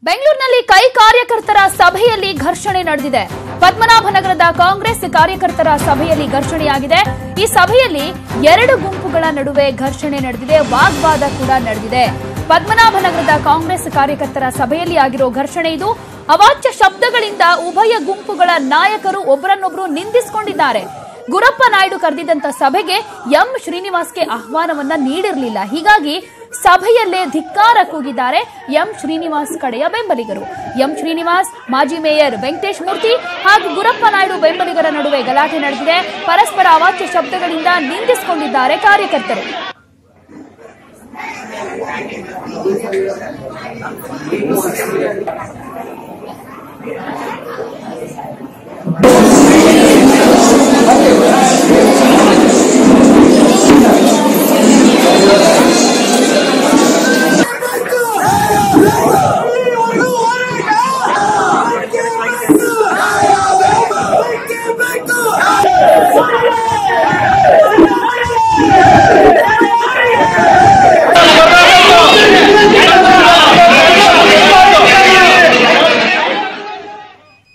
ಬೆಂಗಳೂರಿನಲ್ಲಿ ಕೈ ಕಾರ್ಯಕರ್ತರ ಸಭೆಯಲ್ಲಿ ಘರ್ಷಣೆ ನಡೆದಿದೆ. ಪದ್ಮನಾಭನಗರದ ಕಾಂಗ್ರೆಸ್ ಕಾರ್ಯಕರ್ತರ ಸಭೆಯಲ್ಲಿ ಘರ್ಷಣೆಯಾಗಿದೆ. ಈ ಸಭೆಯಲ್ಲಿ ಎರಡು ಗುಂಪುಗಳ ನಡುವೆ ಘರ್ಷಣೆ ನಡೆದಿದೆ, ವಾಗ್ವಾದ ಕೂಡ ನಡೆದಿದೆ. ಪದ್ಮನಾಭನಗರದ ಕಾಂಗ್ರೆಸ್ ಕಾರ್ಯಕರ್ತರ ಸಭೆಯಲ್ಲಿ ಆಗಿರೋ ಘರ್ಷಣೆ ಇದು. ಅವಾಚ್ಯ ಶಬ್ದಗಳಿಂದ ಉಭಯ ಗುಂಪುಗಳ ನಾಯಕರು ಒಬ್ಬರನ್ನೊಬ್ಬರು ನಿಂದಿಸಿಕೊಂಡಿದ್ದಾರೆ. ಗುರಪ್ಪ ನಾಯ್ಡು ಕರೆದಿದ್ದಂತ ಸಭೆಗೆ ಎಂ ಶ್ರೀನಿವಾಸ್ಗೆ ಆಹ್ವಾನವನ್ನ ನೀಡಿರಲಿಲ್ಲ. ಹೀಗಾಗಿ ಸಭೆಯಲ್ಲೇ ಧಿಕ್ಕಾರ ಕೂಗಿದ್ದಾರೆ ಎಂ ಶ್ರೀನಿವಾಸ್ ಕಡೆಯ ಬೆಂಬಲಿಗರು. ಎಂ ಶ್ರೀನಿವಾಸ್, ಮಾಜಿ ಮೇಯರ್ ವೆಂಕಟೇಶ್ ಮೂರ್ತಿ ಹಾಗೂ ಗುರಪ್ಪ ನಾಯ್ಡು ಬೆಂಬಲಿಗರ ನಡುವೆ ಗಲಾಟೆ ನಡೆದಿದೆ. ಪರಸ್ಪರ ಅವಾಚ್ಯ ಶಬ್ದಗಳಿಂದ ನಿಂದಿಸಿಕೊಂಡಿದ್ದಾರೆ ಕಾರ್ಯಕರ್ತರು.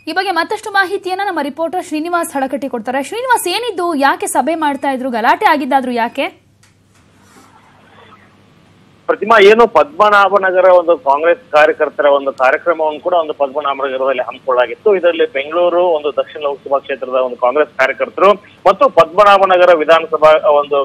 ಈ ಬಗ್ಗೆ ಮತ್ತಷ್ಟು ಮಾಹಿತಿಯನ್ನ ನಮ್ಮ ರಿಪೋರ್ಟರ್ ಶ್ರೀನಿವಾಸ್ ಹಳಕಟ್ಟಿ ಕೊಡ್ತಾರೆ. ಶ್ರೀನಿವಾಸ್, ಏನಿದ್ದು, ಯಾಕೆ ಸಭೆ ಮಾಡ್ತಾ ಇದ್ರು, ಗಲಾಟೆ ಆಗಿದ್ದಾದ್ರು ಯಾಕೆ? ಪ್ರತಿಮಾ, ಏನು ಪದ್ಮನಾಭನಗರ ಒಂದು ಕಾಂಗ್ರೆಸ್ ಕಾರ್ಯಕರ್ತರ ಒಂದು ಕಾರ್ಯಕ್ರಮವನ್ನು ಕೂಡ ಒಂದು ಪದ್ಮನಾಭನಗರದಲ್ಲಿ ಹಮ್ಮಿಕೊಳ್ಳಲಾಗಿತ್ತು. ಇದರಲ್ಲಿ ಬೆಂಗಳೂರು ಒಂದು ದಕ್ಷಿಣ ಲೋಕಸಭಾ ಕ್ಷೇತ್ರದ ಒಂದು ಕಾಂಗ್ರೆಸ್ ಕಾರ್ಯಕರ್ತರು ಮತ್ತು ಪದ್ಮನಾಭನಗರ ವಿಧಾನಸಭಾ ಒಂದು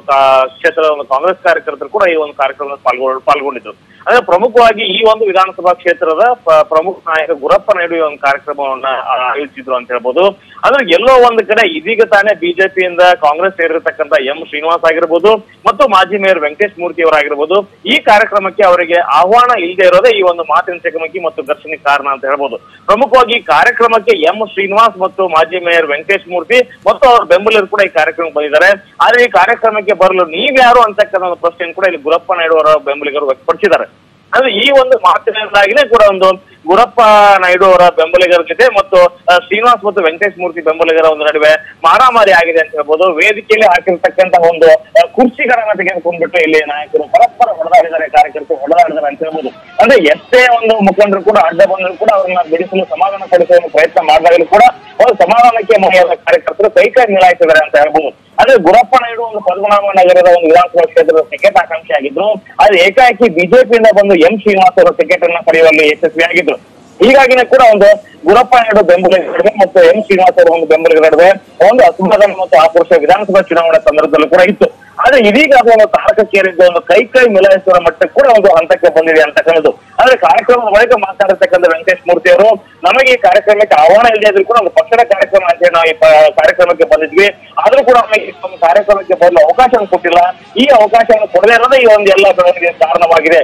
ಕ್ಷೇತ್ರದ ಒಂದು ಕಾಂಗ್ರೆಸ್ ಕಾರ್ಯಕರ್ತರು ಕೂಡ ಈ ಒಂದು ಕಾರ್ಯಕ್ರಮದಲ್ಲಿ ಪಾಲ್ಗೊಂಡಿದ್ರು. ಅಂದ್ರೆ ಪ್ರಮುಖವಾಗಿ ಈ ಒಂದು ವಿಧಾನಸಭಾ ಕ್ಷೇತ್ರದ ಪ್ರಮುಖ ನಾಯಕ ಗುರಪ್ಪ ನಾಯ್ಡು ಈ ಒಂದು ಕಾರ್ಯಕ್ರಮವನ್ನ ಆಯೋಜಿಸಿದ್ರು ಅಂತ ಹೇಳ್ಬೋದು. ಅಂದ್ರೆ ಎಲ್ಲೋ ಒಂದು ಕಡೆ ಇದೀಗ ತಾನೇ ಬಿಜೆಪಿಯಿಂದ ಕಾಂಗ್ರೆಸ್ ಸೇರಿರತಕ್ಕಂತ ಎಂ ಶ್ರೀನಿವಾಸ್ ಆಗಿರ್ಬೋದು ಮತ್ತು ಮಾಜಿ ಮೇಯರ್ ವೆಂಕಟೇಶ್ ಮೂರ್ತಿ ಅವರಾಗಿರ್ಬೋದು, ಈ ಕಾರ್ಯಕ್ರಮಕ್ಕೆ ಅವರಿಗೆ ಆಹ್ವಾನ ಇಲ್ಲದೆ ಇರೋದೇ ಈ ಒಂದು ಮಾತಿನ ಚಕಮಕಿ ಮತ್ತು ಘರ್ಷಣೆಗೆ ಕಾರಣ ಅಂತ ಹೇಳ್ಬೋದು. ಪ್ರಮುಖವಾಗಿ ಈ ಕಾರ್ಯಕ್ರಮಕ್ಕೆ ಎಂ ಶ್ರೀನಿವಾಸ್ ಮತ್ತು ಮಾಜಿ ಮೇಯರ್ ವೆಂಕಟೇಶ್ ಮೂರ್ತಿ ಮತ್ತು ಅವರ ಬೆಂಬಲಿಗರು ಕೂಡ ಈ ಕಾರ್ಯಕ್ರಮಕ್ಕೆ ಬಂದಿದ್ದಾರೆ. ಆದ್ರೆ ಈ ಕಾರ್ಯಕ್ರಮಕ್ಕೆ ಬರಲು ನೀವ್ಯಾರು ಅಂತಕ್ಕಂಥ ಒಂದು ಪ್ರಶ್ನೆಯನ್ನು ಕೂಡ ಇಲ್ಲಿ ಗುರಪ್ಪ ನಾಯ್ಡು ಅವರ ಬೆಂಬಲಿಗರು ವ್ಯಕ್ತಪಡಿಸಿದ್ದಾರೆ. ಅಂದ್ರೆ ಈ ಒಂದು ಮಾತಿನಿಂದಾಗಿನೇ ಕೂಡ ಒಂದು ಗುರಪ್ಪ ನಾಯ್ಡು ಅವರ ಬೆಂಬಲಿಗರ ಜೊತೆ ಮತ್ತು ಶ್ರೀನಿವಾಸ್ ಮತ್ತು ವೆಂಕಟೇಶ್ ಮೂರ್ತಿ ಬೆಂಬಲಿಗರ ಒಂದು ನಡುವೆ ಮಾರಾಮಾರಿ ಆಗಿದೆ ಅಂತ ಹೇಳ್ಬೋದು. ವೇದಿಕೆಯಲ್ಲಿ ಹಾಕಿರ್ತಕ್ಕಂತಹ ಒಂದು ಕುರ್ಚಿಗಳನ್ನ ತೆಗೆದುಕೊಂಡ್ಬಿಟ್ಟು ಇಲ್ಲಿ ನಾಯಕರು ಪರಸ್ಪರ ಹೊಡೆದಾಡಿದ್ದಾರೆ, ಕಾರ್ಯಕರ್ತರು ಹೊಡೆದಾಡಿದ್ದಾರೆ ಅಂತ ಹೇಳ್ಬೋದು. ಅಂದ್ರೆ ಎಷ್ಟೇ ಒಂದು ಮುಖಂಡರು ಕೂಡ ಅಡ್ಡ ಬಂದರೂ ಕೂಡ ಅವ್ರನ್ನ ಬಿಡಿಸಲು, ಸಮಾಧಾನ ಪಡಿಸುವ ಪ್ರಯತ್ನ ಮಾಡಿದಾಗಲೂ ಕೂಡ ಒಂದು ಸಮಾಧಾನಕ್ಕೆ ಮನೆಯಾದ ಕಾರ್ಯಕರ್ತರು ಕೈ ನಿಲಾಯಿಸಿದ್ದಾರೆ ಅಂತ ಹೇಳ್ಬೋದು. ಅಂದ್ರೆ ಗುರಪ್ಪ ನಾಯ್ಡು ಒಂದು ಪದ್ಮನಾಭನಗರದ ಒಂದು ವಿಧಾನಸಭಾ ಕ್ಷೇತ್ರದ ಟಿಕೆಟ್ ಆಕಾಂಕ್ಷಿ ಆಗಿದ್ರು. ಆದ್ರೆ ಏಕಾಏಕಿ ಬಿಜೆಪಿಯಿಂದ ಬಂದು ಎಂ ಶ್ರೀನಿವಾಸ್ ಅವರ ಟಿಕೆಟ್ ಅನ್ನ ಪಡೆಯುವಲ್ಲಿ ಯಶಸ್ವಿಯಾಗಿದ್ರು. ಹೀಗಾಗಿನೇ ಕೂಡ ಒಂದು ಗುರಪ್ಪ ನಾಯ್ಡು ಬೆಂಬಲಿಗರ ಮತ್ತು ಎಂ ಶ್ರೀನಿವಾಸ್ ಅವರ ಒಂದು ಬೆಂಬಲಿಗರ ನಡುವೆ ಒಂದು ಅಸಮಾಧಾನ ಮತ್ತು ಆಕ್ರೋಶ ವಿಧಾನಸಭಾ ಚುನಾವಣಾ ಸಂದರ್ಭದಲ್ಲೂ ಕೂಡ ಇತ್ತು. ಆದ್ರೆ ಇದೀಗ ಅದು ಒಂದು ತಾರಕಕ್ಕೇರಿದ್ದು, ಒಂದು ಕೈ ಮಿಲಾಯಿಸುವ ಮಟ್ಟಕ್ಕೆ ಕೂಡ ಒಂದು ಹಂತಕ್ಕೆ ಬಂದಿದೆ ಅಂತಕ್ಕಂಥದ್ದು. ಆದ್ರೆ ಕಾರ್ಯಕ್ರಮದ ಬಳಿಕ ಮಾತನಾಡಿರ್ತಕ್ಕಂಥ ವೆಂಕಟೇಶ್ ಮೂರ್ತಿ ಅವರು, ನಮಗೆ ಈ ಕಾರ್ಯಕ್ರಮಕ್ಕೆ ಆಹ್ವಾನ ಇಲ್ಲದೆ ಇದ್ರು ಕೂಡ ಒಂದು ಪಕ್ಷದ ಕಾರ್ಯಕ್ರಮ ಅಂತ ನಾವು ಈ ಕಾರ್ಯಕ್ರಮಕ್ಕೆ ಬಂದಿದ್ವಿ, ಆದ್ರೂ ಕೂಡ ನಮಗೆ ಒಂದು ಕಾರ್ಯಕ್ರಮಕ್ಕೆ ಬರಲು ಅವಕಾಶ ಕೊಟ್ಟಿಲ್ಲ. ಈ ಅವಕಾಶವನ್ನು ಕೊಡದೇ ಇರೋದೇ ಈ ಒಂದು ಎಲ್ಲ ಬೆಳವಣಿಗೆ ಕಾರಣವಾಗಿದೆ.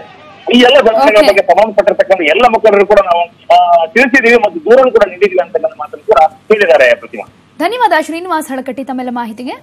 ಈ ಎಲ್ಲ ಬೆಳವಣಿಗೆ ಬಗ್ಗೆ ಸಂಬಂಧಪಟ್ಟಿರ್ತಕ್ಕಂಥ ಎಲ್ಲ ಮುಖಂಡರು ಕೂಡ ನಾವು ತಿಳಿಸಿದೀವಿ ಮತ್ತು ದೂರನ್ನು ಕೂಡ ನೀಡಿದ್ವಿ ಅಂತಕ್ಕಂಥ ಮಾತನ್ನು ಕೂಡ ಹೇಳಿದ್ದಾರೆ. ಪ್ರತಿಮಾ, ಧನ್ಯವಾದ ಶ್ರೀನಿವಾಸ್ ಹಳಕಟ್ಟಿ ತಮ್ಮೆಲ್ಲ ಮಾಹಿತಿಗೆ.